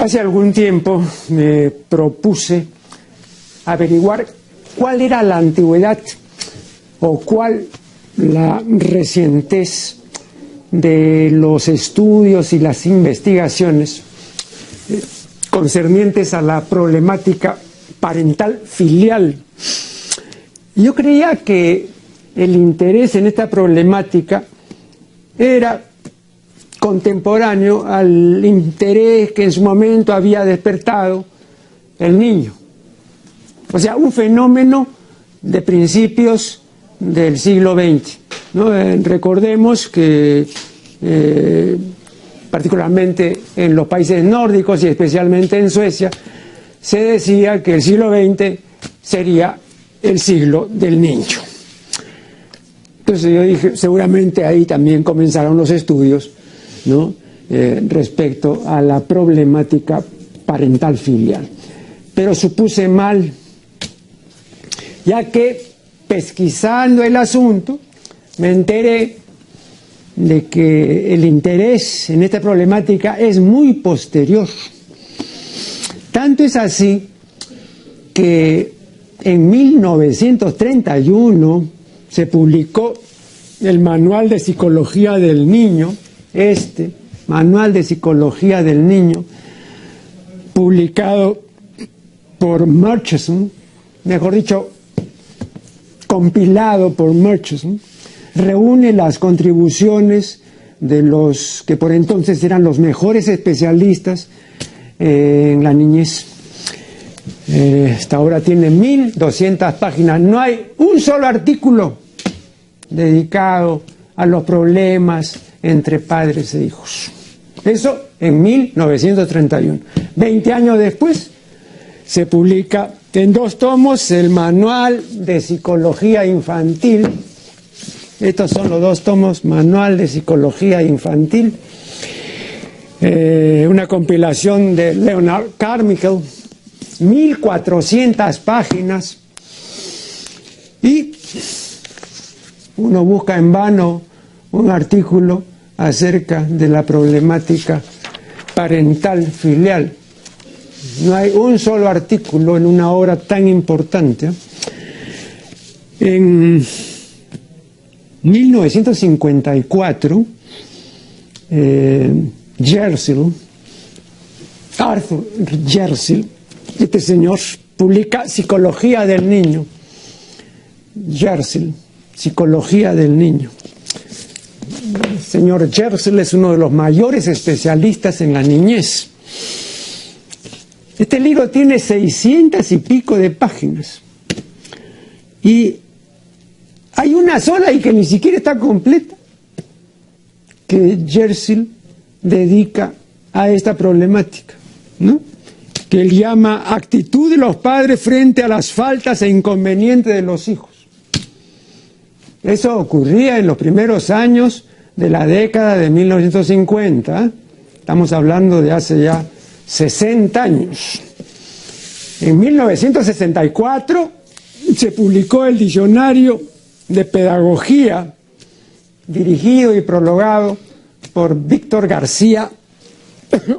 Hace algún tiempo me propuse averiguar cuál era la antigüedad o cuál la recientez de los estudios y las investigaciones concernientes a la problemática parental filial. Yo creía que el interés en esta problemática era contemporáneo al interés que en su momento había despertado el niño. O sea, un fenómeno de principios del siglo XX, ¿no? Recordemos que particularmente en los países nórdicos y especialmente en Suecia, se decía que el siglo XX sería el siglo del niño. Entonces yo dije, seguramente ahí también comenzaron los estudios, ¿no? Respecto a la problemática parental filial. Pero supuse mal, ya que pesquisando el asunto me enteré de que el interés en esta problemática es muy posterior. Tanto es así que en 1931 se publicó el Manual de Psicología del Niño, Manual de Psicología del Niño, publicado por Murchison, mejor dicho, compilado por Murchison, reúne las contribuciones de los que por entonces eran los mejores especialistas en la niñez. Esta obra tiene 1200 páginas. No hay un solo artículo dedicado a los problemas entre padres e hijos. Eso en 1931. 20 años después se publica en 2 tomos el Manual de Psicología Infantil. Estos son los 2 tomos, Manual de Psicología Infantil, una compilación de Leonard Carmichael, 1400 páginas, y uno busca en vano un artículo acerca de la problemática parental filial. No hay un solo artículo en una obra tan importante. En 1954, Arthur Gersel, este señor, publica Psicología del Niño. Gersel, Psicología del Niño. El señor Gersel es uno de los mayores especialistas en la niñez. Este libro tiene 600 y pico de páginas. Y hay una sola y que ni siquiera está completa, que Gersel dedica a esta problemática, ¿no? Que él llama actitud de los padres frente a las faltas e inconvenientes de los hijos. Eso ocurría en los primeros años de la década de 1950. Estamos hablando de hace ya 60 años. En 1964 se publicó el Diccionario de Pedagogía, dirigido y prologado por Víctor García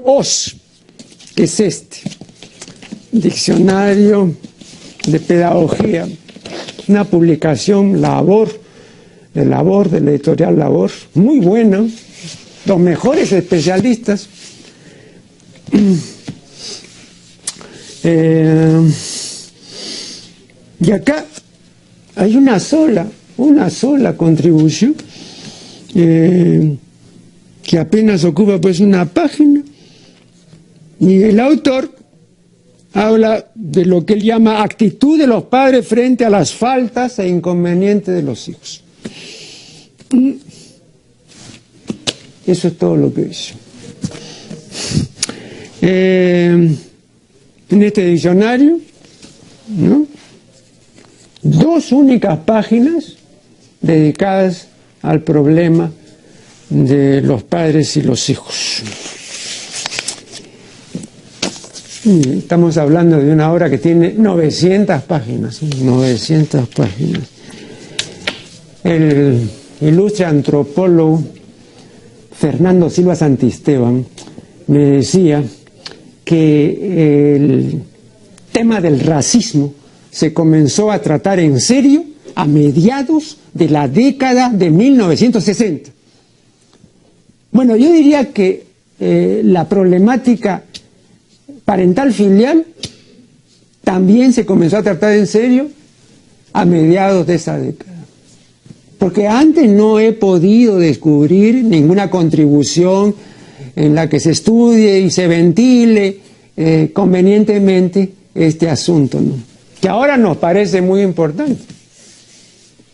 Oz, que es Diccionario de Pedagogía, una publicación de la editorial Labor, muy buena, los mejores especialistas. Y acá hay una sola contribución que apenas ocupa pues una página, y el autor habla de lo que él llama actitud de los padres frente a las faltas e inconvenientes de los hijos. Eso es todo lo que dice. En este diccionario, ¿no?, 2 únicas páginas dedicadas al problema de los padres y los hijos. Estamos hablando de una obra que tiene 900 páginas. 900 páginas. El ilustre antropólogo Fernando Silva Santisteban me decía que el tema del racismo se comenzó a tratar en serio a mediados de la década de 1960. Bueno, yo diría que la problemática parental filial también se comenzó a tratar en serio a mediados de esa década. Porque antes no he podido descubrir ninguna contribución en la que se estudie y se ventile convenientemente este asunto, ¿no? Que ahora nos parece muy importante,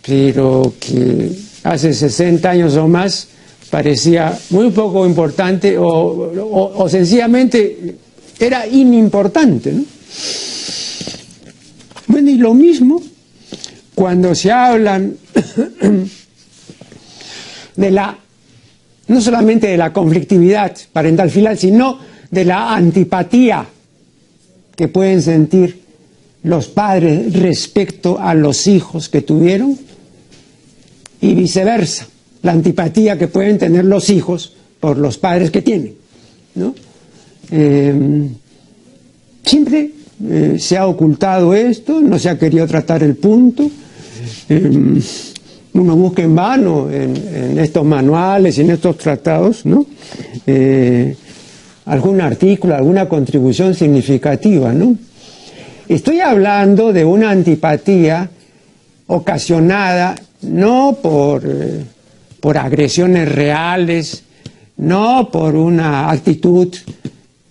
pero que hace 60 años o más parecía muy poco importante o sencillamente era inimportante, ¿no? Bueno, y lo mismo cuando se hablan de no solamente de la conflictividad parental filial, sino de la antipatía que pueden sentir los padres respecto a los hijos que tuvieron y viceversa, la antipatía que pueden tener los hijos por los padres que tienen, ¿no? Siempre se ha ocultado esto, no se ha querido tratar el punto. Uno busca en vano en estos manuales y en estos tratados, ¿no? Algún artículo, alguna contribución significativa, ¿no? Estoy hablando de una antipatía ocasionada no por agresiones reales, no por una actitud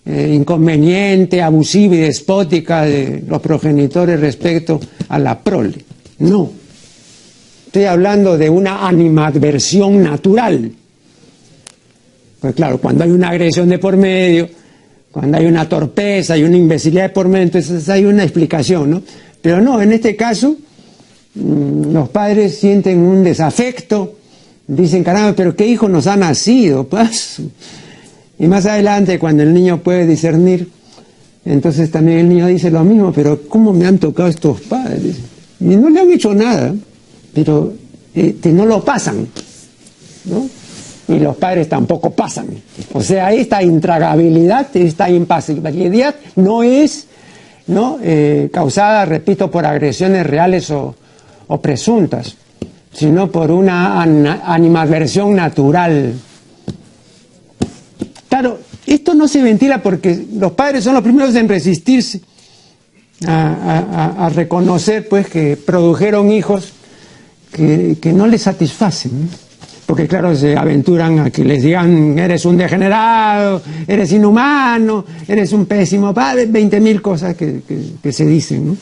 inconveniente, abusiva y despótica de los progenitores respecto a la prole. No. Estoy hablando de una animadversión natural. Pues claro, cuando hay una agresión de por medio, cuando hay una torpeza y una imbecilidad de por medio, entonces hay una explicación, ¿no? Pero no, en este caso, los padres sienten un desafecto, dicen, caramba, pero ¿qué hijo nos ha nacido? Pues, y más adelante, cuando el niño puede discernir, entonces también el niño dice lo mismo, pero ¿cómo me han tocado estos padres? Y no le han hecho nada, pero no lo pasan, ¿no? Y los padres tampoco pasan. O sea, esta intragabilidad, esta impasibilidad no es, ¿no?, causada, repito, por agresiones reales o presuntas, sino por una animadversión natural. Claro, esto no se ventila porque los padres son los primeros en resistirse a reconocer, pues, que produjeron hijos que no les satisfacen, ¿no? Porque claro, se aventuran a que les digan, eres un degenerado, eres inhumano, eres un pésimo padre, 20.000 cosas que se dicen, ¿no?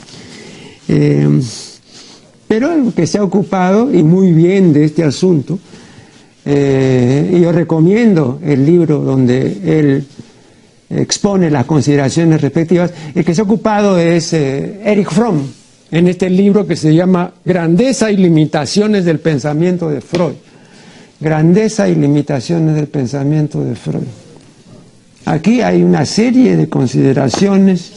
Pero el que se ha ocupado, y muy bien, de este asunto, y yo recomiendo el libro donde él expone las consideraciones respectivas, el que se ha ocupado es Erich Fromm, en este libro que se llama Grandeza y limitaciones del pensamiento de Freud. Grandeza y limitaciones del pensamiento de Freud. Aquí hay una serie de consideraciones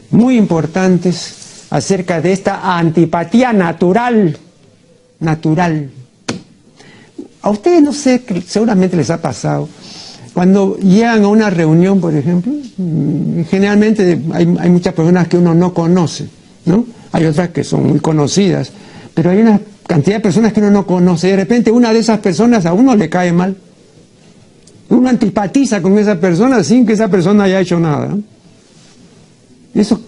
muy importantes acerca de esta antipatía natural. A ustedes, no sé, seguramente les ha pasado, cuando llegan a una reunión, por ejemplo, generalmente hay muchas personas que uno no conoce, ¿no? Hay otras que son muy conocidas, pero hay una cantidad de personas que uno no conoce, y de repente una de esas personas a uno le cae mal. Uno antipatiza con esa persona sin que esa persona haya hecho nada, ¿no? Eso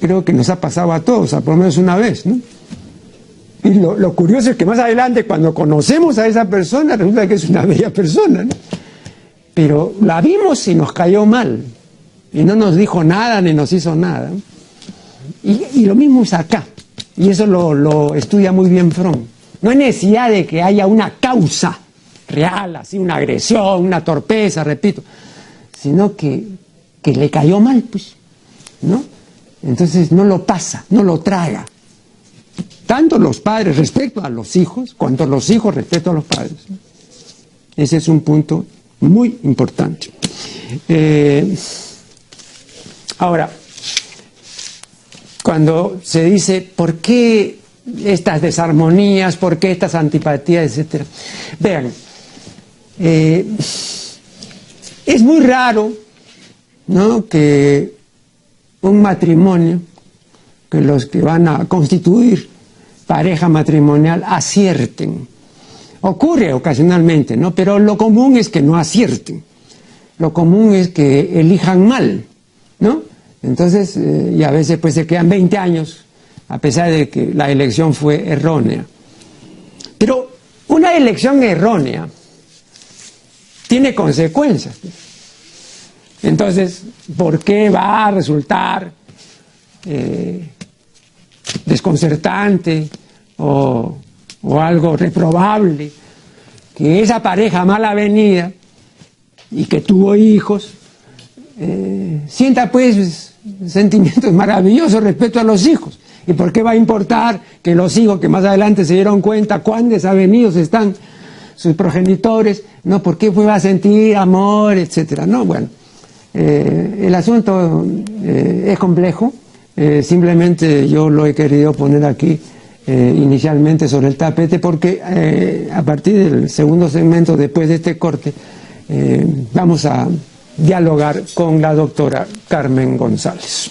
creo que nos ha pasado a todos, por lo menos una vez, ¿no? Y lo curioso es que más adelante, cuando conocemos a esa persona, resulta que es una bella persona, ¿no? Pero la vimos y nos cayó mal, y no nos dijo nada ni nos hizo nada, ¿no? Y lo mismo es acá. Y eso lo estudia muy bien Fromm. No hay necesidad de que haya una causa real, así, una agresión, una torpeza, repito, sino que le cayó mal, pues, ¿no? Entonces no lo pasa, no lo traga. Tanto los padres respecto a los hijos, cuanto los hijos respecto a los padres, ¿no? Ese es un punto muy importante. Ahora, cuando se dice, ¿por qué estas desarmonías? ¿Por qué estas antipatías? Etcétera. Vean, es muy raro ¿no?, que un matrimonio, que los que van a constituir pareja matrimonial acierten. Ocurre ocasionalmente, ¿no?, pero lo común es que no acierten. Lo común es que elijan mal, ¿no? Entonces, y a veces pues se quedan 20 años, a pesar de que la elección fue errónea. Pero una elección errónea tiene consecuencias. Entonces, ¿por qué va a resultar desconcertante o algo reprobable que esa pareja mal avenida y que tuvo hijos sienta pues sentimientos maravillosos respecto a los hijos? ¿Y por qué va a importar que los hijos que más adelante se dieron cuenta cuán desavenidos están sus progenitores? No, ¿por qué va a sentir amor, etcétera? No, bueno, el asunto es complejo. Simplemente yo lo he querido poner aquí inicialmente sobre el tapete porque a partir del segundo segmento, después de este corte, vamos a dialogar con la doctora Carmen González.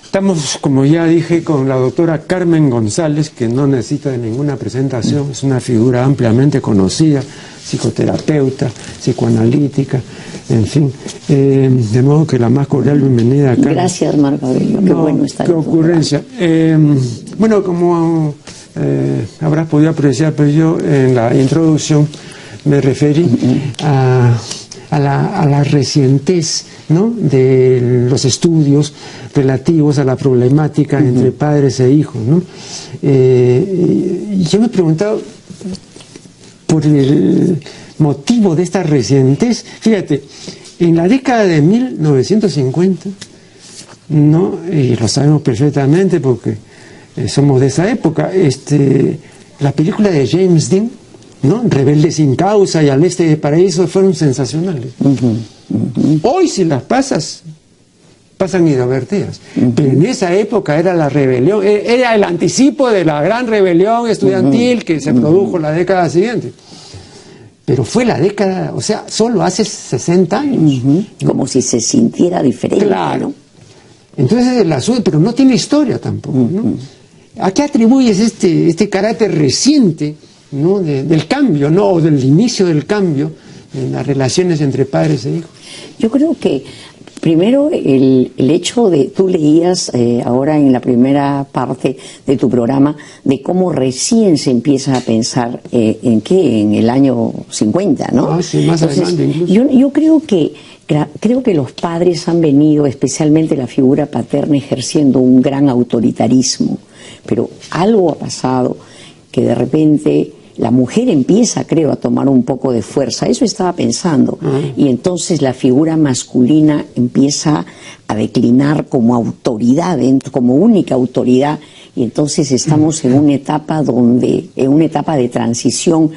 Estamos, como ya dije, con la doctora Carmen González, que no necesita de ninguna presentación, es una figura ampliamente conocida, psicoterapeuta, psicoanalítica, en fin. De modo que la más cordial bienvenida acá. Gracias, Marco Aurelio, qué bueno estar qué ocurrencia. Bueno, como habrás podido apreciar, pero yo en la introducción me referí a la recientez, ¿no?, de los estudios relativos a la problemática entre padres e hijos, ¿no? Y yo me he preguntado por el motivo de esta recientez. Fíjate, en la década de 1950, ¿no?, y lo sabemos perfectamente porque somos de esa época, la película de James Dean, ¿no?, Rebelde sin causa y Al este del paraíso, fueron sensacionales. Hoy si las pasan inadvertidas, pero en esa época era la rebelión, era el anticipo de la gran rebelión estudiantil que se produjo la década siguiente. Pero fue la década, o sea, solo hace 60 años. Como si se sintiera diferente. Claro. ¿No? Entonces el asunto, pero no tiene historia tampoco, ¿no? ¿A qué atribuyes este carácter reciente, ¿no?, del cambio, ¿no?, o del inicio del cambio en las relaciones entre padres e hijos? Yo creo que primero el hecho de, tú leías ahora en la primera parte de tu programa, de cómo recién se empieza a pensar en el año 50, ¿no? Ah, sí, más adelante incluso. Yo creo que los padres han venido, especialmente la figura paterna, ejerciendo un gran autoritarismo, pero algo ha pasado que de repente la mujer empieza, creo, a tomar un poco de fuerza. Eso estaba pensando. Y entonces la figura masculina empieza a declinar como autoridad, como única autoridad. Y entonces estamos en una etapa de transición,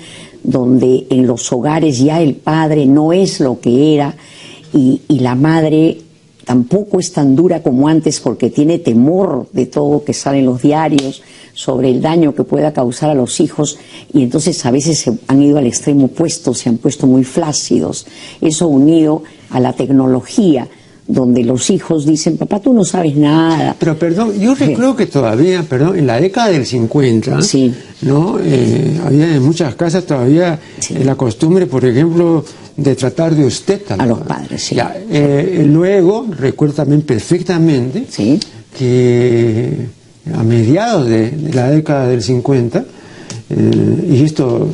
donde en los hogares ya el padre no es lo que era y la madre tampoco es tan dura como antes, porque tiene temor de todo que sale en los diarios sobre el daño que pueda causar a los hijos, y entonces a veces se han ido al extremo opuesto, se han puesto muy flácidos. Eso unido a la tecnología, donde los hijos dicen, papá, tú no sabes nada. Pero perdón, yo recuerdo que todavía, en la década del 50, sí, ¿no?, había en muchas casas todavía la costumbre, por ejemplo, de tratar de usted a los padres. Sí. Ya, luego, recuerdo también perfectamente, sí, que a mediados de la década del 50, y esto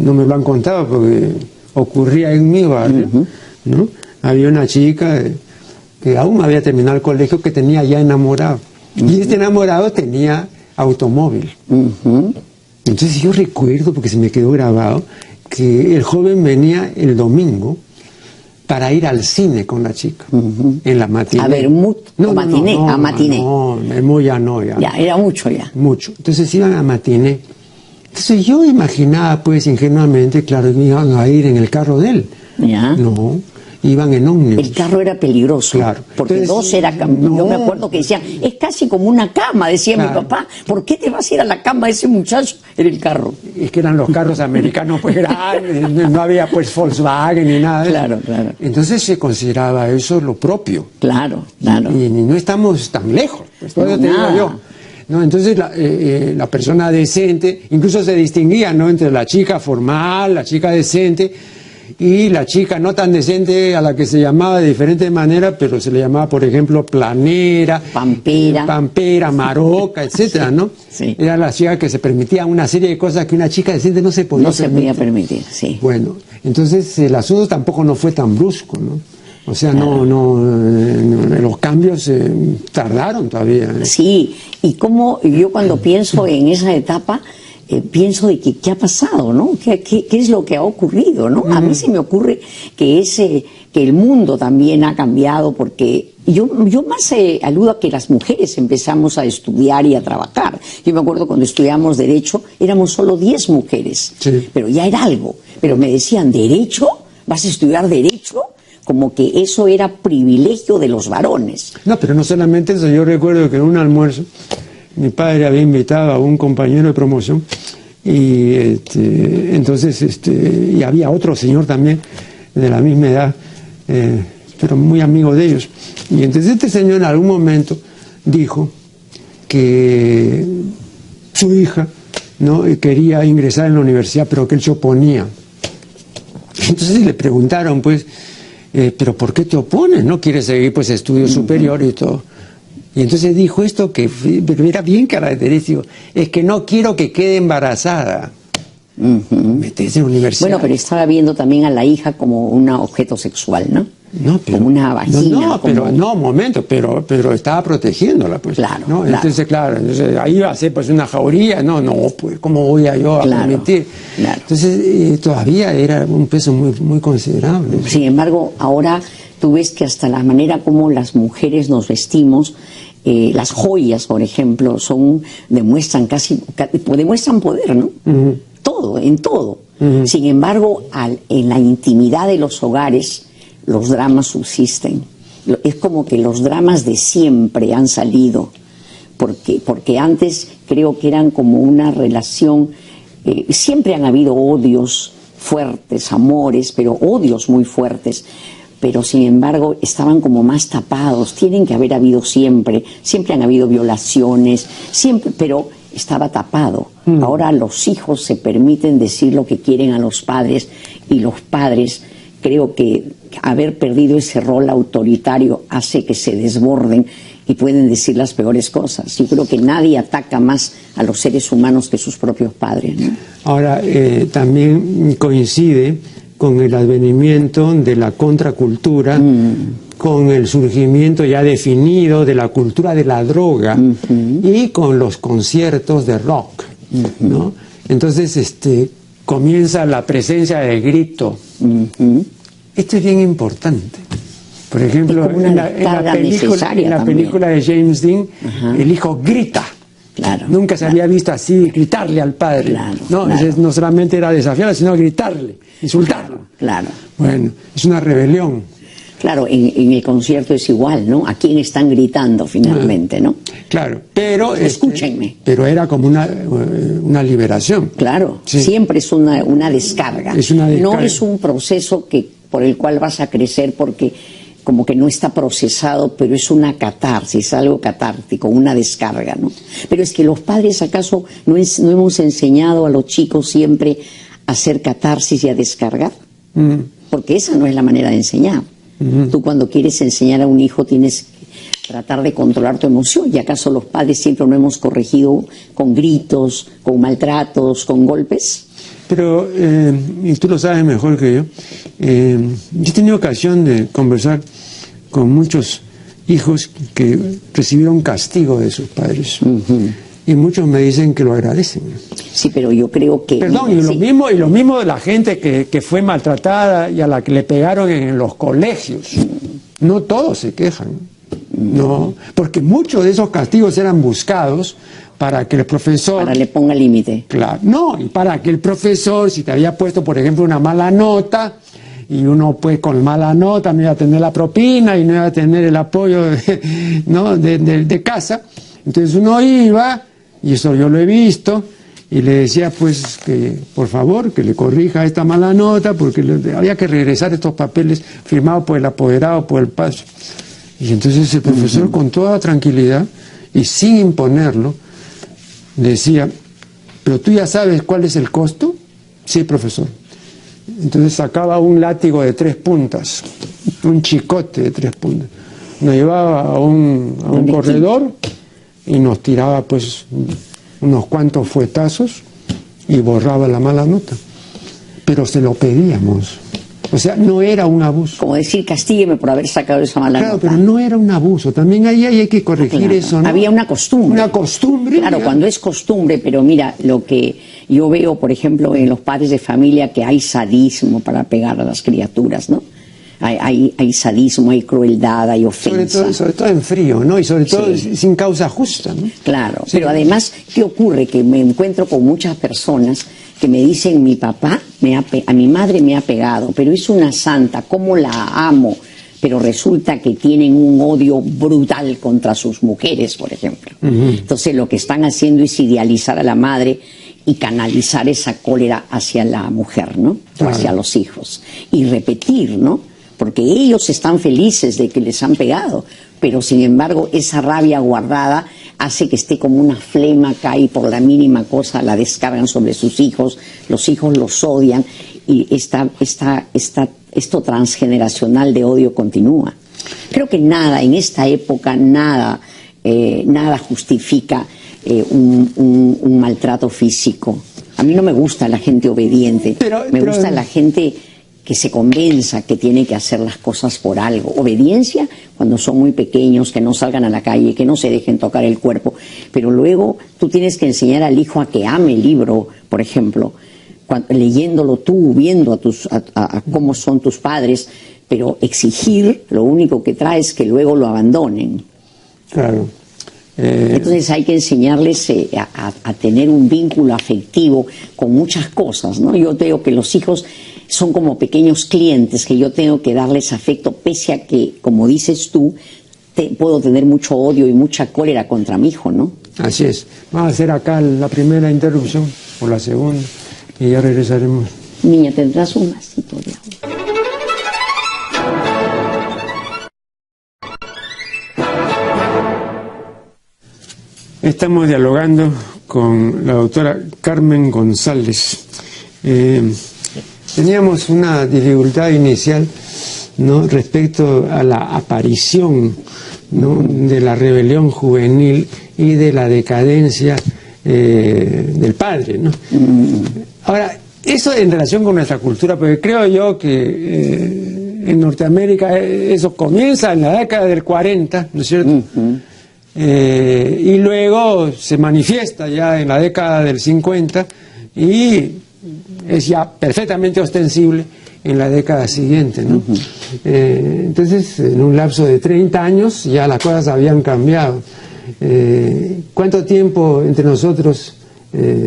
no me lo han contado porque ocurría en mi barrio, ¿no?, había una chica que aún había terminado el colegio, que tenía ya enamorado, y este enamorado tenía automóvil. Entonces yo recuerdo, porque se me quedó grabado, que el joven venía el domingo para ir al cine con la chica, en la matiné. A ver, matiné. No, ya. Ya, era mucho ya. Mucho. Entonces iban a matiné. Entonces yo imaginaba, pues, ingenuamente, claro, que iban a ir en el carro de él. Ya. No. iban en ómnibus. El carro era peligroso, claro. porque Entonces, dos era... no. Yo me acuerdo que decían, es casi como una cama, decía claro. mi papá, ¿por qué te vas a ir a la cama de ese muchacho en el carro? Es que eran los carros americanos pues grandes, no había pues Volkswagen ni nada. Claro, claro. Entonces se consideraba eso lo propio. Claro, claro. Y no estamos tan lejos, pues todo No, te digo nada. yo. ¿No? Entonces la persona decente, incluso se distinguía, ¿no?, entre la chica formal, la chica decente, y la chica no tan decente, a la que se llamaba de diferente manera, pero se le llamaba, por ejemplo, planera, pampera, maroca, etcétera, ¿no? Sí. Era la chica que se permitía una serie de cosas que una chica decente no se podía No se podía permitir, sí. Bueno, entonces el asunto tampoco no fue tan brusco, ¿no? O sea, Claro. los cambios tardaron todavía. Sí, y como yo cuando pienso en esa etapa, pienso de que qué ha pasado, ¿no? ¿Qué es lo que ha ocurrido, ¿no? A mí se me ocurre que que el mundo también ha cambiado, porque yo más aludo a que las mujeres empezamos a estudiar y a trabajar. Yo me acuerdo cuando estudiamos Derecho, éramos solo 10 mujeres, Sí. pero ya era algo. Pero me decían, ¿Derecho? ¿Vas a estudiar Derecho? Como que eso era privilegio de los varones. No, pero no solamente eso. Yo recuerdo que en un almuerzo mi padre había invitado a un compañero de promoción y entonces y había otro señor también de la misma edad, pero muy amigo de ellos. Y entonces este señor en algún momento dijo que su hija, ¿no?, quería ingresar en la universidad, pero que él se oponía. Entonces le preguntaron, pues, ¿pero por qué te opones? ¿No quieres seguir pues estudios superiores y todo? Y entonces dijo esto que pero era bien característico, es que no quiero que quede embarazada. Meterse en la universidad. Bueno, pero estaba viendo también a la hija como un objeto sexual, ¿no? No, pero, como una vagina. No, pero no, un momento, pero estaba protegiéndola, pues. Claro, ¿no? claro. Entonces, claro, ahí iba a ser pues una jauría, no, pues, ¿cómo voy a yo a permitir? Claro. Entonces, todavía era un peso muy, muy considerable. Sin embargo, ahora tú ves que hasta la manera como las mujeres nos vestimos, las joyas, por ejemplo, demuestran poder, ¿no? Todo, en todo. Sin embargo, en la intimidad de los hogares, los dramas subsisten. Es como que los dramas de siempre han salido, porque antes creo que eran como una relación, siempre han habido odios fuertes, amores, pero odios muy fuertes, pero sin embargo estaban como más tapados. Tienen que haber habido siempre han habido violaciones, siempre, pero estaba tapado. Ahora los hijos se permiten decir lo que quieren a los padres, y los padres, creo que haber perdido ese rol autoritario hace que se desborden y pueden decir las peores cosas. Yo creo que nadie ataca más a los seres humanos que sus propios padres, ¿no? Ahora, también coincide con el advenimiento de la contracultura, con el surgimiento ya definido de la cultura de la droga y con los conciertos de rock, ¿no? Entonces, comienza la presencia del grito. Esto es bien importante. Por ejemplo, en la película de James Dean, el hijo grita. Claro, nunca se había visto así gritarle al padre. Claro, no, claro. No solamente era desafiarlo, sino gritarle, insultarlo. Claro. Bueno, es una rebelión. Claro, en el concierto es igual, ¿no? ¿A quién están gritando finalmente, no? Claro, pero... Escúchenme. Pero era como una liberación. Claro, Sí. siempre es una descarga. Es una descarga. No es un proceso por el cual vas a crecer porque como que no está procesado, pero es una catarsis, algo catártico, una descarga, ¿no? Pero es que los padres, ¿acaso no hemos enseñado a los chicos siempre a hacer catarsis y a descargar? Porque esa no es la manera de enseñar. Tú cuando quieres enseñar a un hijo tienes que tratar de controlar tu emoción. ¿Y acaso los padres siempre no hemos corregido con gritos, con maltratos, con golpes? Pero, y tú lo sabes mejor que yo, yo he tenido ocasión de conversar con muchos hijos que recibieron castigo de sus padres. Y muchos me dicen que lo agradecen. Sí, pero yo creo que... Perdón, y lo mismo de la gente que fue maltratada y a la que le pegaron en los colegios. No todos se quejan. No, porque muchos de esos castigos eran buscados para que el profesor... Para le ponga límite. Claro, no, y para que el profesor, si te había puesto, por ejemplo, una mala nota, y uno pues con mala nota no iba a tener la propina y no iba a tener el apoyo ¿no? de casa. Entonces uno iba, y eso yo lo he visto, y le decía pues que por favor que le corrija esta mala nota porque había que regresar estos papeles firmados por el apoderado, por el padre. Y entonces el profesor con toda tranquilidad y sin imponerlo decía, ¿pero tú ya sabes cuál es el costo? Sí, profesor. Entonces sacaba un látigo de 3 puntas, un chicote de 3 puntas. Nos llevaba a un corredor y nos tiraba pues unos cuantos fuetazos y borraba la mala nota. Pero se lo pedíamos. O sea, no era un abuso. Como decir, castígueme por haber sacado esa mala nota. Claro, pero no era un abuso. También ahí hay que corregir eso, ¿no? Había una costumbre. Una costumbre. Claro, cuando es costumbre, pero mira, lo que yo veo, por ejemplo, en los padres de familia, que hay sadismo para pegar a las criaturas, ¿no? Hay sadismo, hay crueldad, hay ofensa. Sobre todo en frío, ¿no? Y sobre todo sin causa justa, ¿no? Claro, sí. Pero además, ¿qué ocurre? Que me encuentro con muchas personas que me dicen, mi papá, a mi madre me ha pegado, pero es una santa, ¿cómo la amo? Pero resulta que tienen un odio brutal contra sus mujeres, por ejemplo. Entonces lo que están haciendo es idealizar a la madre y canalizar esa cólera hacia la mujer, ¿no? Claro. Hacia los hijos. Y repetir, ¿no? Porque ellos están felices de que les han pegado, pero sin embargo esa rabia guardada hace que esté como una flema acá y por la mínima cosa la descargan sobre sus hijos, los hijos los odian y esto transgeneracional de odio continúa. Creo que nada, en esta época, nada justifica un maltrato físico. A mí no me gusta la gente obediente, me gusta la gente que se convenza que tiene que hacer las cosas por algo. Obediencia cuando son muy pequeños, que no salgan a la calle, que no se dejen tocar el cuerpo. Pero luego tú tienes que enseñar al hijo a que ame el libro, por ejemplo, leyéndolo tú, viendo a cómo son tus padres, pero exigir lo único que trae es que luego lo abandonen. Claro. Entonces hay que enseñarles a tener un vínculo afectivo con muchas cosas, ¿no? Yo veo que los hijos son como pequeños clientes que yo tengo que darles afecto, pese a que, como dices tú, puedo tener mucho odio y mucha cólera contra mi hijo, ¿no? Así es. Vamos a hacer acá la primera interrupción, o la segunda, y ya regresaremos. Niña, ¿tendrás un vasito de agua? Estamos dialogando con la doctora Carmen González. Teníamos una dificultad inicial, ¿no?, respecto a la aparición, ¿no?, de la rebelión juvenil y de la decadencia del padre, ¿no? Ahora, eso en relación con nuestra cultura, porque creo yo que en Norteamérica eso comienza en la década del 40, ¿no es cierto? Y luego se manifiesta ya en la década del 50 y es ya perfectamente ostensible en la década siguiente, ¿no? Entonces, en un lapso de 30 años ya las cosas habían cambiado. ¿Cuánto tiempo entre nosotros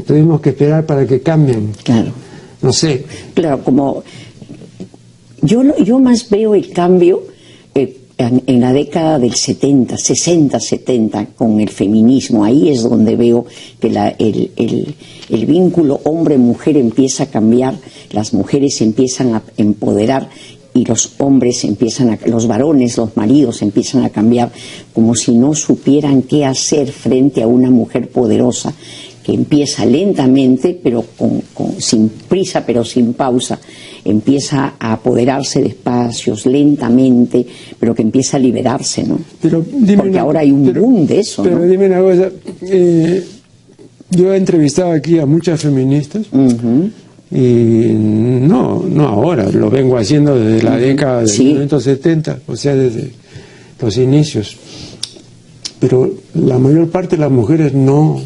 tuvimos que esperar para que cambien? Claro. No sé. Claro, como yo más veo el cambio en la década del 70, 60, 70, con el feminismo. Ahí es donde veo que el vínculo hombre-mujer empieza a cambiar, las mujeres empiezan a empoderar y los hombres los varones, los maridos empiezan a cambiar, como si no supieran qué hacer frente a una mujer poderosa que empieza lentamente, pero sin prisa, pero sin pausa, empieza a apoderarse de espacios lentamente, pero que empieza a liberarse, ¿no? Pero porque ahora hay un boom de eso, pero ¿no? Dime una cosa, yo he entrevistado aquí a muchas feministas, y no ahora, lo vengo haciendo desde la década de 1970, o sea, desde los inicios, pero la mayor parte de las mujeres no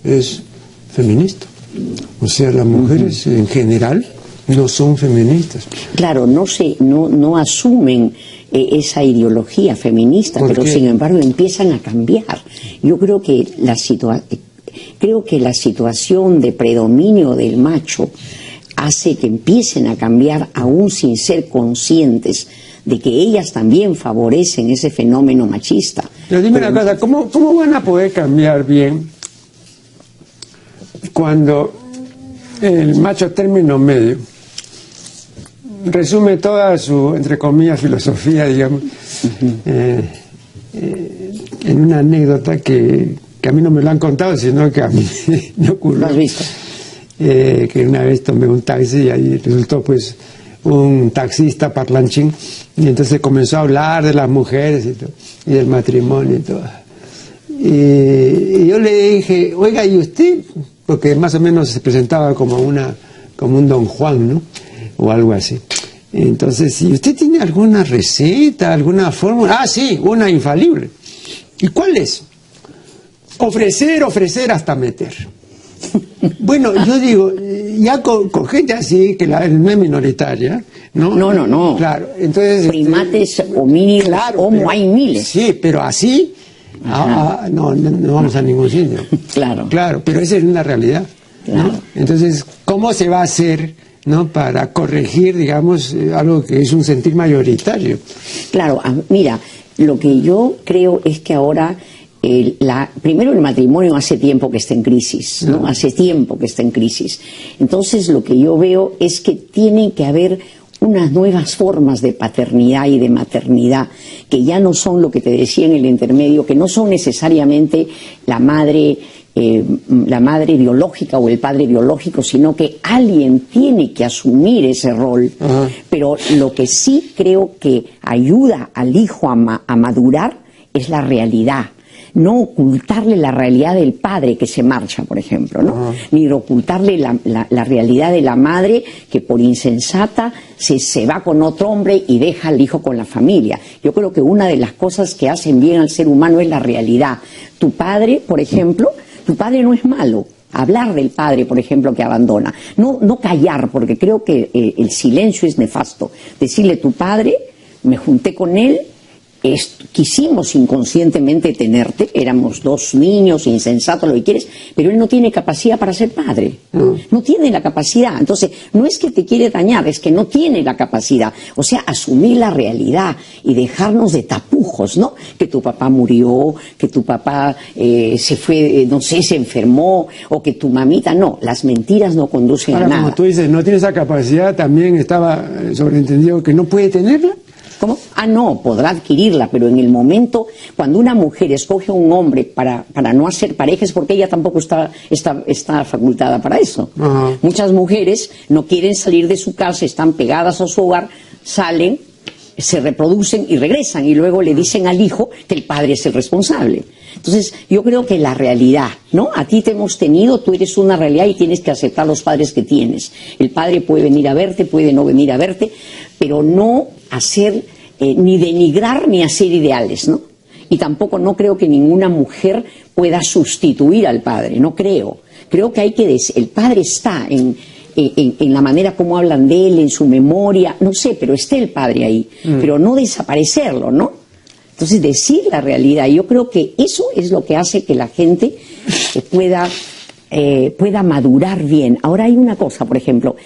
es feminista, o sea, las mujeres en general no son feministas. Claro, no asumen esa ideología feminista, pero sin embargo empiezan a cambiar. Yo creo que la situación de predominio del macho hace que empiecen a cambiar aún sin ser conscientes de que ellas también favorecen ese fenómeno machista. Pero dime una cosa, ¿cómo van a poder cambiar bien cuando el macho término medio resume toda su, entre comillas, filosofía, digamos, en una anécdota que a mí no me lo han contado, sino que a mí me ocurrió? ¿Lo has visto? Que una vez tomé un taxi y ahí resultó pues un taxista parlanchín, y entonces comenzó a hablar de las mujeres y del matrimonio y todo. Y yo le dije, oiga, ¿y usted? Porque más o menos se presentaba como un Don Juan, ¿no? O algo así. Entonces, ¿y usted tiene alguna receta, alguna fórmula? Ah, sí, una infalible. ¿Y cuál es? Ofrecer hasta meter. Bueno, yo digo, ya con gente así, que no es minoritaria, ¿no? No. Claro, entonces... Primates homínidos, claro, homo, hay miles. Sí, pero así, no vamos a ningún sitio. Claro, pero esa es una realidad, claro. ¿no? Entonces, ¿cómo se va a hacer, ¿no?, para corregir, digamos, algo que es un sentir mayoritario? Claro, mira, lo que yo creo es que ahora... primero, el matrimonio hace tiempo que está en crisis, ¿no? Hace tiempo que está en crisis. Entonces, lo que yo veo es que tiene que haber unas nuevas formas de paternidad y de maternidad, que ya no son lo que te decía en el intermedio, que no son necesariamente la madre biológica o el padre biológico, sino que alguien tiene que asumir ese rol. Pero lo que sí creo que ayuda al hijo a madurar es la realidad. No ocultarle la realidad del padre que se marcha, por ejemplo, ¿no? Ni ocultarle la realidad de la madre que por insensata se va con otro hombre y deja al hijo con la familia. Yo creo que una de las cosas que hacen bien al ser humano es la realidad. Tu padre, por ejemplo, tu padre no es malo. Hablar del padre, por ejemplo, que abandona. No callar, porque creo que el silencio es nefasto. Decirle, tu padre, me junté con él, quisimos inconscientemente tenerte, éramos dos niños, insensatos, lo que quieres, pero él no tiene capacidad para ser padre, no tiene la capacidad. Entonces, no es que te quiere dañar, es que no tiene la capacidad. O sea, asumir la realidad y dejarnos de tapujos, ¿no? Que tu papá murió, que tu papá se fue, no sé, se enfermó, o que tu mamita, no, las mentiras no conducen a nada. Como tú dices, no tiene esa capacidad, también estaba sobreentendido que no puede tenerla. ¿Cómo? No, podrá adquirirla, pero en el momento, cuando una mujer escoge a un hombre para no hacer pareja, es porque ella tampoco está facultada para eso. Muchas mujeres no quieren salir de su casa, están pegadas a su hogar, salen, se reproducen y regresan, y luego le dicen al hijo que el padre es el responsable. Entonces, yo creo que la realidad, ¿no? A ti te hemos tenido, tú eres una realidad y tienes que aceptar los padres que tienes. El padre puede venir a verte, puede no venir a verte, pero no hacer, ni denigrar ni hacer ideales, ¿no? Y tampoco no creo que ninguna mujer pueda sustituir al padre, no creo. Creo que hay que el padre está en la manera como hablan de él, en su memoria, no sé, pero está el padre ahí, pero no desaparecerlo, ¿no? Entonces, decir la realidad, yo creo que eso es lo que hace que la gente pueda madurar bien. Ahora hay una cosa, por ejemplo,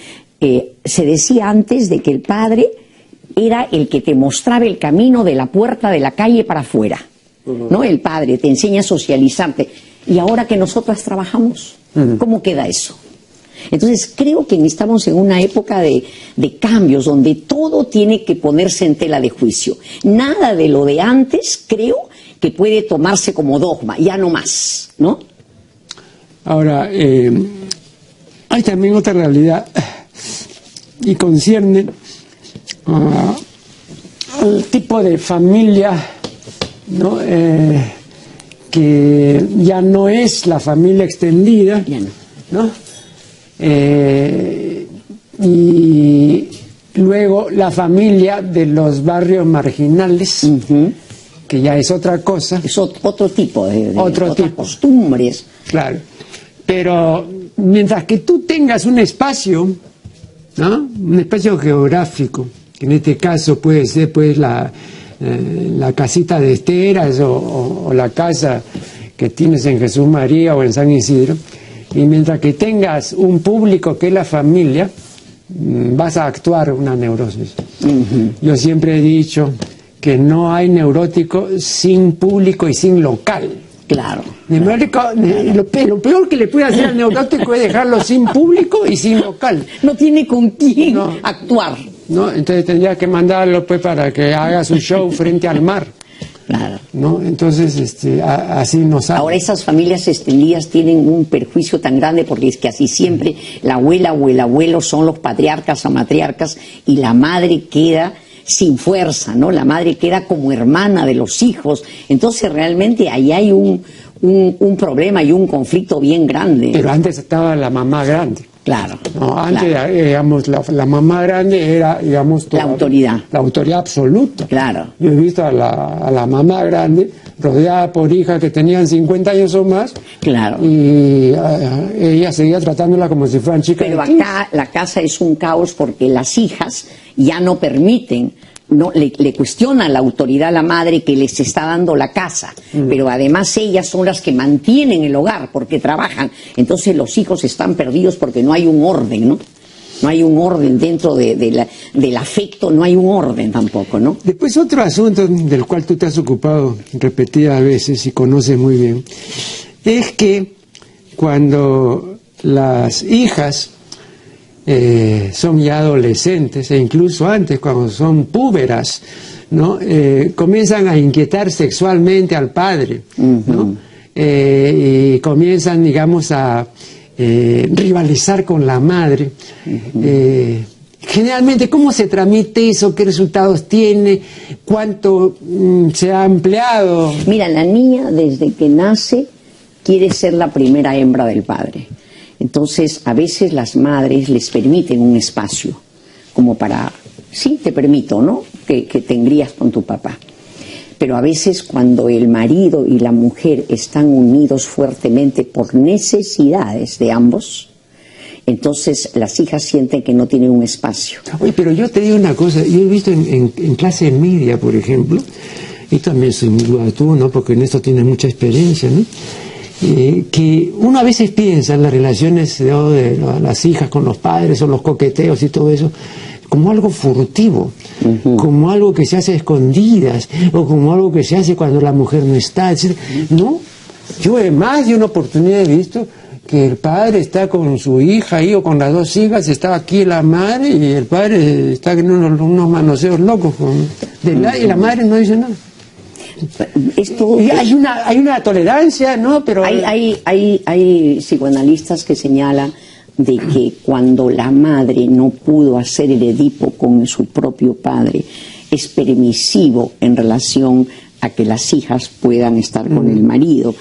se decía antes de que el padre era el que te mostraba el camino de la puerta de la calle para afuera, ¿no? El padre te enseña a socializarte. Y ahora que nosotras trabajamos, ¿cómo queda eso? Entonces creo que estamos en una época de cambios donde todo tiene que ponerse en tela de juicio. Nada de lo de antes creo que puede tomarse como dogma, ya no más, ¿no? Ahora, hay también otra realidad y concierne al tipo de familia, ¿no? Que ya no es la familia extendida, ya ¿no? Y luego la familia de los barrios marginales, que ya es otra cosa. Es otro tipo de otras costumbres. Claro. Pero mientras que tú tengas un espacio, ¿no? Un espacio geográfico, que en este caso puede ser pues la casita de Esteras o la casa que tienes en Jesús María o en San Isidro, y mientras que tengas un público que es la familia, vas a actuar una neurosis. Yo siempre he dicho que no hay neurótico sin público y sin local. Claro. Lo peor que le puede hacer al neurótico es dejarlo sin público y sin local. No tiene con quién actuar. ¿No? Entonces tendría que mandarlo pues para que haga su show frente al mar. Claro. ¿No? Entonces, así no sabe. Ahora esas familias extendidas tienen un perjuicio tan grande porque es que así siempre la abuela o el abuelo son los patriarcas o matriarcas y la madre queda sin fuerza, ¿no? La madre queda como hermana de los hijos. Entonces realmente ahí hay un problema y un conflicto bien grande. Pero antes estaba la mamá grande. Claro. No, antes, claro. Digamos, la mamá grande era, digamos, la autoridad. La autoridad absoluta. Claro. Yo he visto a la mamá grande rodeada por hijas que tenían 50 años o más. Claro. Y ella seguía tratándola como si fueran chicas. Pero acá la casa es un caos porque las hijas ya no permiten. No, le cuestiona la autoridad a la madre que les está dando la casa, pero además ellas son las que mantienen el hogar porque trabajan, entonces los hijos están perdidos porque no hay un orden, ¿no? No hay un orden dentro del afecto, no hay un orden tampoco, ¿no? Después otro asunto del cual tú te has ocupado repetidas veces y conoces muy bien, es que cuando las hijas son ya adolescentes, e incluso antes, cuando son púberas, ¿no? Comienzan a inquietar sexualmente al padre, ¿no? Y comienzan, digamos, a rivalizar con la madre. Generalmente, ¿cómo se tramite eso? ¿Qué resultados tiene? ¿Cuánto se ha empleado? Mira, la niña desde que nace quiere ser la primera hembra del padre. Entonces, a veces las madres les permiten un espacio, como para, sí, te permito, ¿no?, que te engrías con tu papá. Pero a veces cuando el marido y la mujer están unidos fuertemente por necesidades de ambos, entonces las hijas sienten que no tienen un espacio. Oye, pero yo te digo una cosa, yo he visto en clase media, por ejemplo, y también sin duda tú, ¿no?, porque en esto tienes mucha experiencia, ¿no?, que uno a veces piensa en las relaciones de las hijas con los padres o los coqueteos y todo eso como algo furtivo, como algo que se hace a escondidas o como algo que se hace cuando la mujer no está, etc. No, yo más de una oportunidad he visto que el padre está con su hija ahí o con las dos hijas, está aquí la madre y el padre está en unos manoseos locos y la madre no dice nada. Y hay una tolerancia, ¿no? Pero hay psicoanalistas que señalan de que cuando la madre no pudo hacer el Edipo con su propio padre, es permisivo en relación a que las hijas puedan estar con el marido.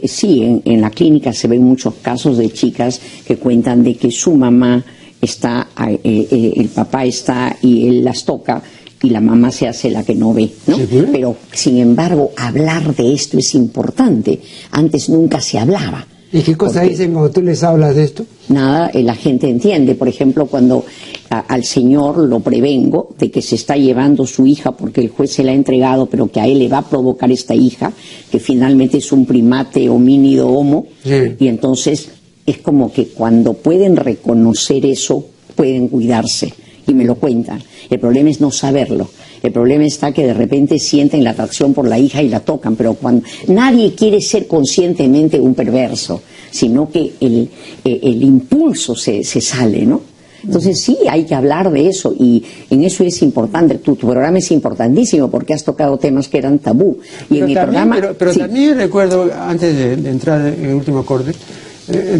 Sí, en la clínica se ven muchos casos de chicas que cuentan de que su mamá está, el papá está y él las toca, y la mamá se hace la que no ve, ¿no? ¿Sí? Pero, sin embargo, hablar de esto es importante. Antes nunca se hablaba. ¿Y qué cosa dicen cuando tú les hablas de esto? Nada, la gente entiende. Por ejemplo, cuando al señor lo prevengo de que se está llevando su hija porque el juez se la ha entregado, pero que a él le va a provocar esta hija, que finalmente es un primate homínido homo, sí. Y entonces es como que cuando pueden reconocer eso, pueden cuidarse. Y me lo cuentan. El problema es no saberlo. El problema está que de repente sienten la atracción por la hija y la tocan, pero cuando nadie quiere ser conscientemente un perverso, sino que el impulso se sale, ¿no? Entonces sí, hay que hablar de eso y en eso es importante. Tu programa es importantísimo porque has tocado temas que eran tabú. Y pero en mi también, programa... Pero sí. También recuerdo, antes de entrar en el último corte,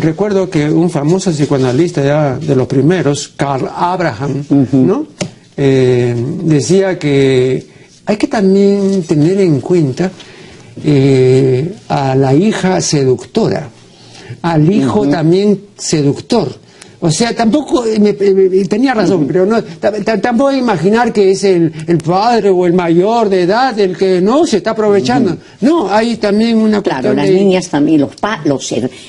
recuerdo que un famoso psicoanalista ya de los primeros, Karl Abraham, ¿no?, decía que hay que también tener en cuenta a la hija seductora, al hijo también seductor. O sea, tampoco, tenía razón, pero no, tampoco imaginar que es el padre o el mayor de edad el que no se está aprovechando. No, hay también una cuestión. Claro, las niñas también,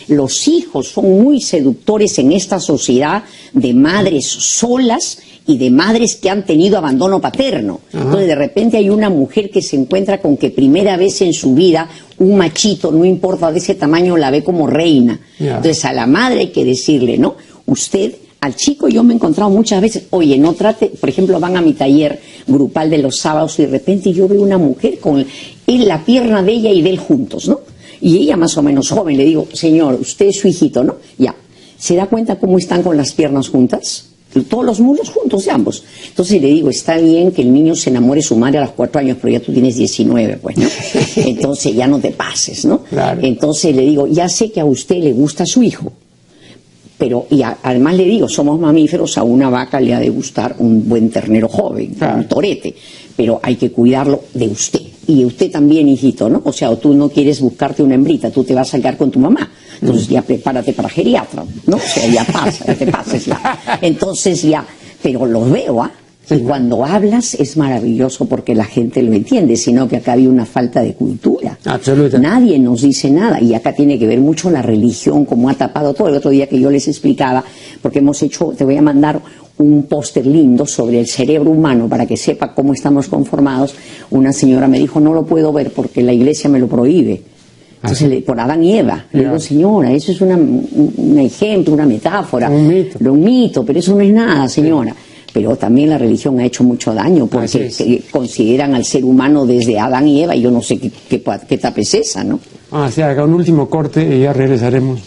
los hijos son muy seductores en esta sociedad de madres solas y de madres que han tenido abandono paterno. Ajá. Entonces, de repente hay una mujer que se encuentra con que primera vez en su vida un machito, no importa de ese tamaño, la ve como reina. Yeah. Entonces, a la madre hay que decirle, ¿no?, usted Al chico yo me he encontrado muchas veces, oye, no trate, por ejemplo, van a mi taller grupal de los sábados y de repente yo veo una mujer con la pierna de ella y de él juntos, ¿no? Y ella más o menos joven, le digo, señor, usted es su hijito, ¿no? Ya, ¿se da cuenta cómo están con las piernas juntas? Todos los muslos juntos de ambos. Entonces le digo, está bien que el niño se enamore de su madre a los 4 años, pero ya tú tienes 19, pues, ¿no? Entonces ya no te pases, ¿no? Claro. Entonces le digo, ya sé que a usted le gusta su hijo, pero además le digo, somos mamíferos, a una vaca le ha de gustar un buen ternero joven, claro, un torete, pero hay que cuidarlo de usted. Y usted también, hijito, ¿no? O sea, tú no quieres buscarte una hembrita, tú te vas a sacar con tu mamá. Entonces ya prepárate para geriatra, ¿no? O sea, ya pasa, ya te pases ya. Entonces ya, pero los veo, ¿ah? Sí. Y cuando hablas es maravilloso porque la gente lo entiende, sino que acá había una falta de cultura. Absoluta. Nadie nos dice nada y acá tiene que ver mucho la religión, como ha tapado todo. El otro día que yo les explicaba, porque hemos hecho, te voy a mandar un póster lindo sobre el cerebro humano para que sepa cómo estamos conformados. Una señora me dijo, no lo puedo ver porque la iglesia me lo prohíbe. Entonces, por Adán y Eva, le digo, señora, eso es un ejemplo, una metáfora, un mito, pero eso no es nada, señora. Pero también la religión ha hecho mucho daño porque consideran al ser humano desde Adán y Eva y yo no sé qué tapa es esa, ¿no? O sea, acá un último corte y ya regresaremos.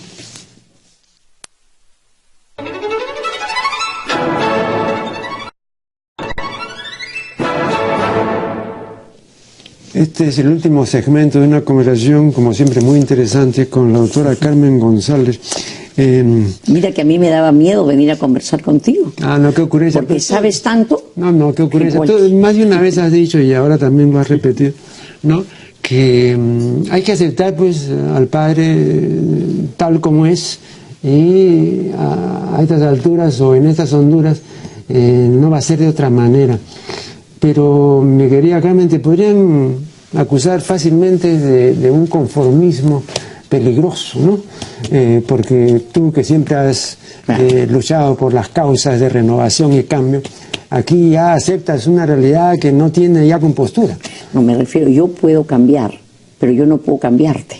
Este es el último segmento de una conversación, como siempre, muy interesante con la doctora Carmen González. Mira que a mí me daba miedo venir a conversar contigo. No, qué ocurrencia. Porque sabes tanto. No, qué ocurrencia. Tú más de una vez has dicho, y ahora también lo has repetido, ¿no? Que hay que aceptar, pues, al padre tal como es, y a estas alturas o en estas honduras no va a ser de otra manera. Pero, mi querida Carmen, te podrían acusar fácilmente de un conformismo peligroso, ¿no? Porque tú que siempre has luchado por las causas de renovación y cambio, aquí ya aceptas una realidad que no tiene ya compostura. No, me refiero, yo puedo cambiar, pero yo no puedo cambiarte,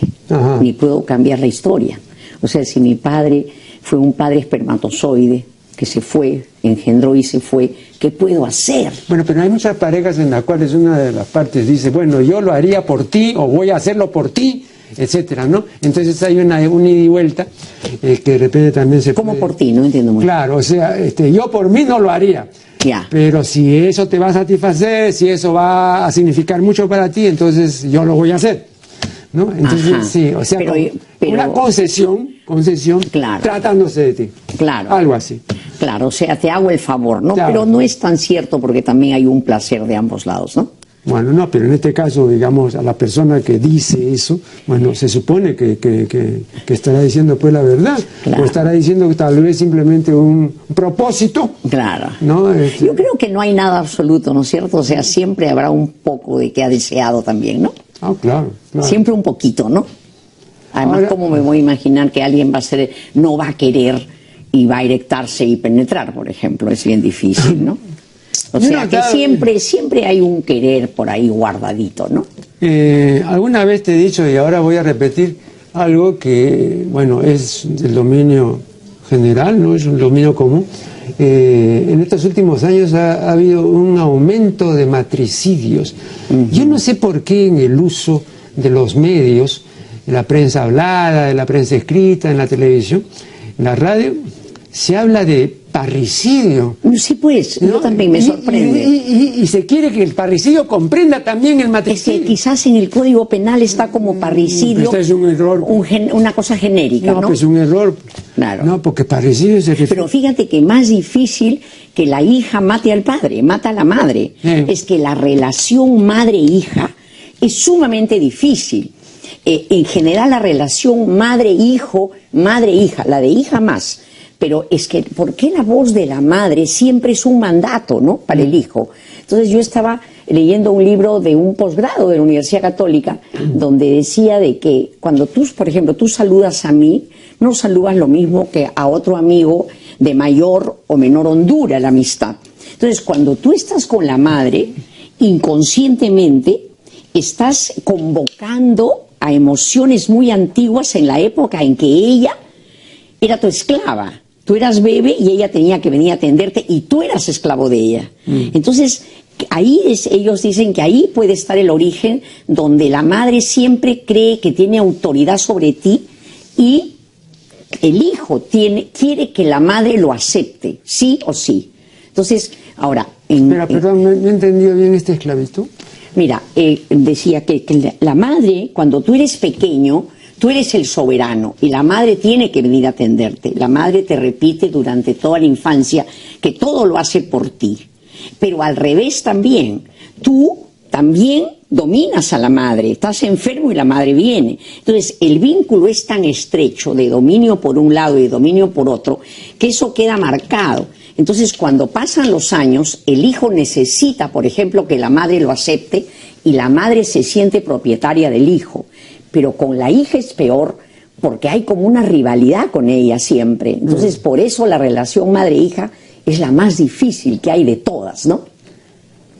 ni puedo cambiar la historia. O sea, si mi padre fue un padre espermatozoide, que se fue, engendró y se fue, ¿qué puedo hacer? Bueno, pero hay muchas parejas en las cuales una de las partes dice, bueno, yo lo haría por ti o voy a hacerlo por ti, etcétera, ¿no? Entonces hay un ida y vuelta que de repente también se ¿Cómo puede... por ti? No entiendo muy bien. Claro, o sea, yo por mí no lo haría. Ya. Pero si eso te va a satisfacer, si eso va a significar mucho para ti, entonces yo lo voy a hacer, ¿no? Entonces, sí, o sea, pero, una concesión, claro, tratándose de ti. Claro. Algo así. Claro, o sea, te hago el favor, ¿no? Claro. Pero no es tan cierto porque también hay un placer de ambos lados, ¿no? Bueno, no, pero en este caso, digamos, a la persona que dice eso, bueno, se supone que estará diciendo pues la verdad, claro, o estará diciendo que tal vez simplemente un propósito. Claro. ¿No? Yo creo que no hay nada absoluto, ¿no es cierto? O sea, siempre habrá un poco de que ha deseado también, ¿no? Claro. Siempre un poquito, ¿no? Además, ahora, ¿cómo me voy a imaginar que alguien no va a querer y va a erectarse y penetrar, por ejemplo? Es bien difícil, ¿no? O sea, que siempre hay un querer por ahí guardadito, ¿no? Alguna vez te he dicho, y ahora voy a repetir algo que, bueno, es del dominio general, no es un dominio común. En estos últimos años ha habido un aumento de matricidios. Yo no sé por qué en el uso de los medios, de la prensa hablada, de la prensa escrita, en la televisión, en la radio, se habla de parricidio. Sí, pues, ¿no? Yo también me sorprende. Y se quiere que el parricidio comprenda también el matricidio. Es que quizás en el Código Penal está como parricidio. Este es un error. Una cosa genérica, ¿no? No, pues es un error. Claro. No, porque parricidio se refiere... Pero fíjate que más difícil que la hija mate al padre, mata a la madre. Es que la relación madre-hija es sumamente difícil. En general la relación madre-hijo, madre-hija, la de hija más. Pero es que, ¿por qué la voz de la madre siempre es un mandato, ¿no? Para el hijo. Entonces yo estaba leyendo un libro de un posgrado de la Universidad Católica donde decía de que cuando tú, por ejemplo, tú saludas a mí, no saludas lo mismo que a otro amigo de mayor o menor hondura la amistad. Entonces cuando tú estás con la madre, inconscientemente estás convocando a emociones muy antiguas en la época en que ella era tu esclava. Tú eras bebé y ella tenía que venir a atenderte y tú eras esclavo de ella. Entonces, ahí ellos dicen que ahí puede estar el origen donde la madre siempre cree que tiene autoridad sobre ti y el hijo quiere que la madre lo acepte, sí o sí. Entonces, ahora... Perdón, no he entendido bien esta esclavitud. Mira, decía que la madre, cuando tú eres pequeño, tú eres el soberano y la madre tiene que venir a atenderte. La madre te repite durante toda la infancia que todo lo hace por ti. Pero al revés también, tú también dominas a la madre, estás enfermo y la madre viene. Entonces, el vínculo es tan estrecho de dominio por un lado y dominio por otro, que eso queda marcado. Entonces, cuando pasan los años, el hijo necesita, por ejemplo, que la madre lo acepte y la madre se siente propietaria del hijo. Pero con la hija es peor porque hay como una rivalidad con ella siempre. Entonces, por eso la relación madre-hija es la más difícil que hay de todas, ¿no?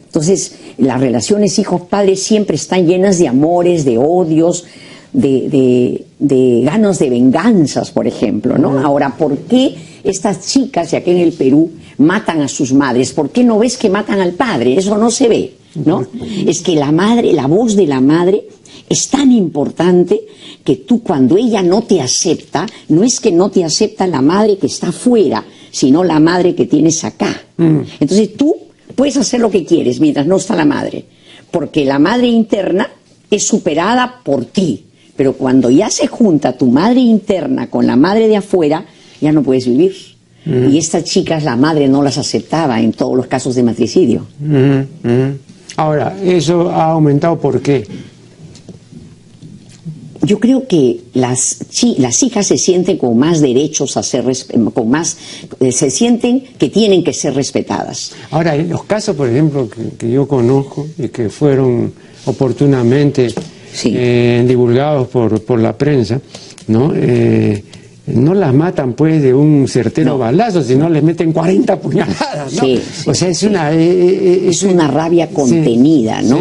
Entonces, las relaciones hijos-padres siempre están llenas de amores, de odios, de ganas de venganzas, por ejemplo, ¿no? Ahora, ¿por qué estas chicas de aquí en el Perú matan a sus madres? ¿Por qué no ves que matan al padre? Eso no se ve, ¿no? Es que la madre, la voz de la madre es tan importante que tú, cuando ella no te acepta, no es que no te acepta la madre que está afuera, sino la madre que tienes acá. Entonces tú puedes hacer lo que quieres mientras no está la madre, porque la madre interna es superada por ti, pero cuando ya se junta tu madre interna con la madre de afuera, ya no puedes vivir. Y estas chicas la madre no las aceptaba en todos los casos de matricidio. Ahora, ¿eso ha aumentado por qué? Yo creo que las hijas se sienten con más derechos a ser, se sienten que tienen que ser respetadas. Ahora, en los casos, por ejemplo, que yo conozco y que fueron oportunamente divulgados por la prensa, ¿no? No las matan pues de un certero balazo, sino les meten 40 puñaladas, ¿no? O sea, es una rabia contenida, ¿no?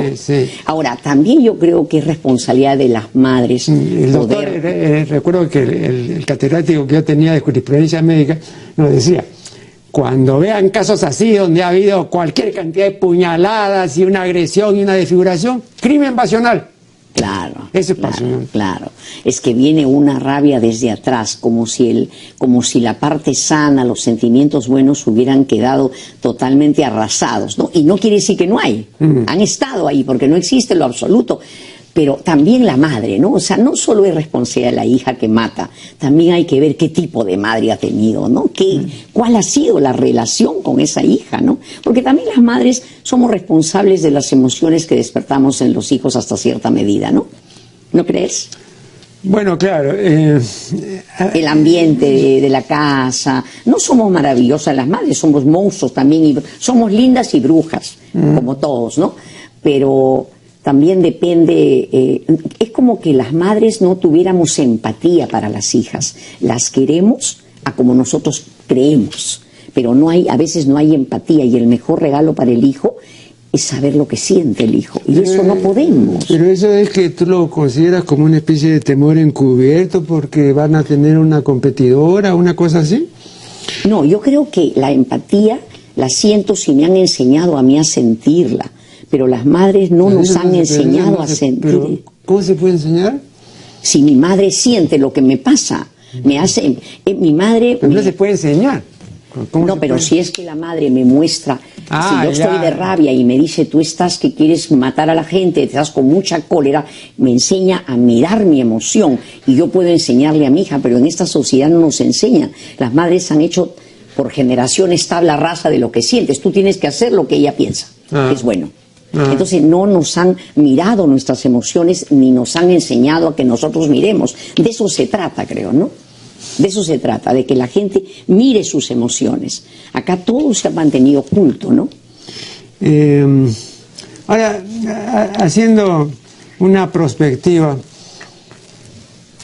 Ahora, también yo creo que es responsabilidad de las madres. El doctor, recuerdo que el catedrático que yo tenía de jurisprudencia médica nos decía: cuando vean casos así donde ha habido cualquier cantidad de puñaladas y una agresión y una desfiguración, crimen pasional. Claro, eso es pasional. Claro. Es que viene una rabia desde atrás, como si la parte sana, los sentimientos buenos hubieran quedado totalmente arrasados, ¿no? Y no quiere decir que no hay, han estado ahí, porque no existe lo absoluto. Pero también la madre, ¿no? O sea, no solo es responsabilidad de la hija que mata, también hay que ver qué tipo de madre ha tenido, ¿no? ¿Cuál ha sido la relación con esa hija, ¿no? Porque también las madres somos responsables de las emociones que despertamos en los hijos hasta cierta medida, ¿no? ¿No crees? Bueno, claro. El ambiente de la casa. No somos maravillosas las madres, somos monstruos también, y somos lindas y brujas, como todos, ¿no? Pero también depende, es como que las madres no tuviéramos empatía para las hijas. Las queremos a como nosotros creemos, pero a veces no hay empatía, y el mejor regalo para el hijo es saber lo que siente el hijo, y eso no podemos. Pero eso es que tú lo consideras como una especie de temor encubierto porque van a tener una competidora, una cosa así. No, yo creo que la empatía la siento si me han enseñado a mí a sentirla. Pero las madres no nos han enseñado a sentir. ¿Cómo se puede enseñar? Si mi madre siente lo que me pasa, me hace... mi madre... Pero no se puede enseñar. No, pero si es que la madre me muestra, si yo estoy de rabia y me dice, tú estás que quieres matar a la gente, te estás con mucha cólera, me enseña a mirar mi emoción, y yo puedo enseñarle a mi hija, pero en esta sociedad no nos enseñan. Las madres han hecho por generaciones tabla rasa de lo que sientes. Tú tienes que hacer lo que ella piensa, que es bueno. Entonces no nos han mirado nuestras emociones, ni nos han enseñado a que nosotros miremos. De eso se trata, creo, ¿no? De eso se trata, de que la gente mire sus emociones. Acá todo se ha mantenido oculto, ¿no? Ahora, haciendo una perspectiva,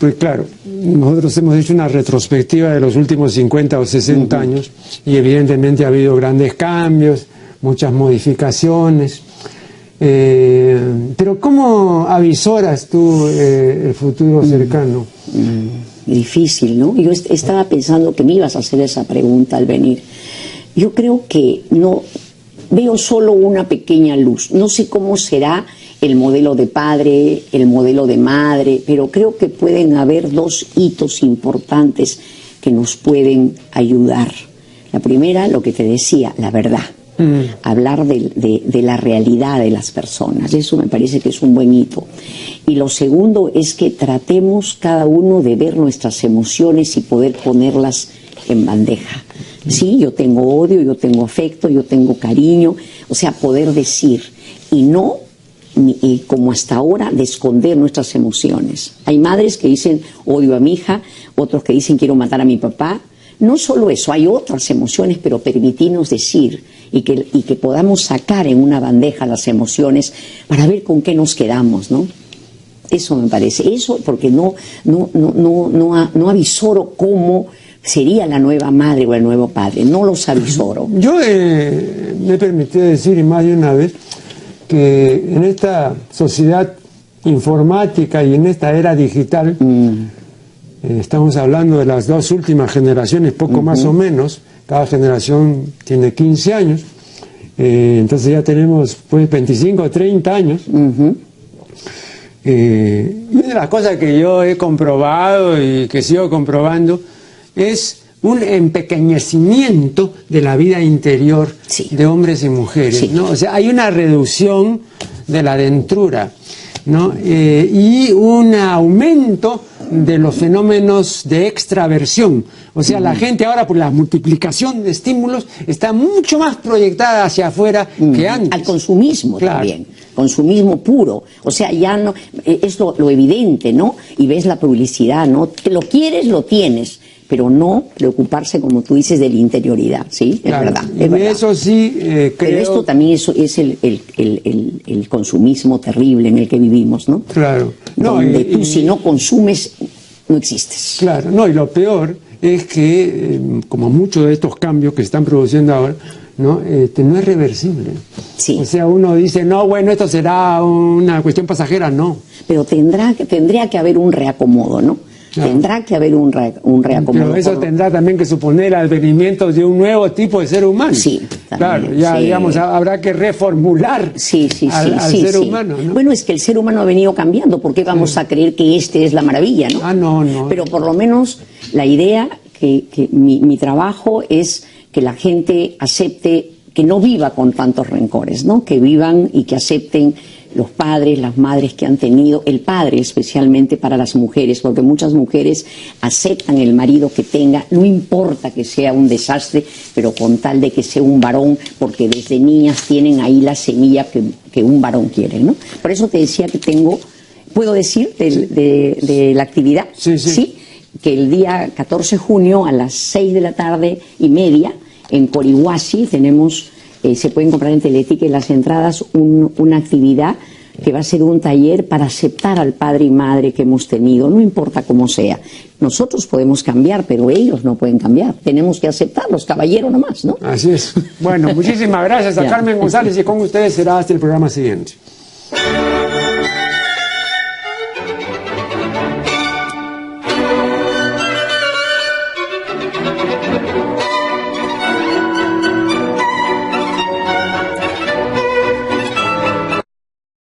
pues claro, nosotros hemos hecho una retrospectiva de los últimos 50 o 60 años, y evidentemente ha habido grandes cambios, muchas modificaciones. Pero ¿cómo avisoras tú el futuro cercano? difícil, ¿no? Yo estaba pensando que me ibas a hacer esa pregunta al venir. Yo creo que no veo solo una pequeña luz. No sé cómo será el modelo de padre, el modelo de madre, pero creo que pueden haber dos hitos importantes que nos pueden ayudar. La primera, lo que te decía, la verdad. Hablar de la realidad de las personas. Eso me parece que es un buen hito. Y lo segundo es que tratemos cada uno de ver nuestras emociones y poder ponerlas en bandeja. Sí, yo tengo odio, yo tengo afecto, yo tengo cariño, o sea, poder decir y no como hasta ahora de esconder nuestras emociones. Hay madres que dicen odio a mi hija, otros que dicen quiero matar a mi papá. No solo eso, hay otras emociones, pero permitirnos decir y que podamos sacar en una bandeja las emociones para ver con qué nos quedamos, ¿no? Eso me parece, eso porque no avisoro cómo sería la nueva madre o el nuevo padre, no los avisoro. Yo me permití decir más de una vez que en esta sociedad informática y en esta era digital, estamos hablando de las dos últimas generaciones, poco más o menos, cada generación tiene 15 años, entonces ya tenemos pues 25 o 30 años. Y una de las cosas que yo he comprobado y que sigo comprobando es un empequeñecimiento de la vida interior de hombres y mujeres, ¿no? O sea, hay una reducción de la dentrura, ¿no? Y un aumento de los fenómenos de extraversión. O sea, la gente ahora, por la multiplicación de estímulos, está mucho más proyectada hacia afuera que antes. Al consumismo también, consumismo puro. O sea, ya no es lo evidente, ¿no? Y ves la publicidad, ¿no? Te lo quieres, lo tienes, pero no preocuparse, como tú dices, de la interioridad, ¿sí? Es verdad. Es verdad. Eso sí, creo... Pero esto también es el consumismo terrible en el que vivimos, ¿no? Claro. Donde tú si no consumes, no existes. Claro, no, y lo peor es que, como muchos de estos cambios que están produciendo ahora, no es reversible. Sí. O sea, uno dice, no, bueno, esto será una cuestión pasajera, no. Pero tendría que haber un reacomodo, ¿no? Claro. Tendrá que haber un reacomodo. Pero eso tendrá también que suponer el advenimiento de un nuevo tipo de ser humano. Sí, también, claro, ya digamos, habrá que reformular al ser humano, ¿no? Bueno, es que el ser humano ha venido cambiando, ¿por qué vamos a creer que este es la maravilla, no? No. Pero por lo menos la idea que mi trabajo es que la gente acepte, que no viva con tantos rencores, ¿no? Que vivan y que acepten los padres, las madres que han tenido, el padre especialmente para las mujeres, porque muchas mujeres aceptan el marido que tenga, no importa que sea un desastre, pero con tal de que sea un varón, porque desde niñas tienen ahí la semilla que un varón quiere, ¿no? Por eso te decía que puedo decir de la actividad, ¿sí? Que el día 14 de junio a las 6:30 en Corihuasi tenemos... se pueden comprar en Teletica y las entradas una actividad que va a ser un taller para aceptar al padre y madre que hemos tenido, no importa cómo sea. Nosotros podemos cambiar, pero ellos no pueden cambiar. Tenemos que aceptarlos, caballero nomás, ¿no? Así es. Bueno, muchísimas gracias a Carmen González y con ustedes será hasta el programa siguiente.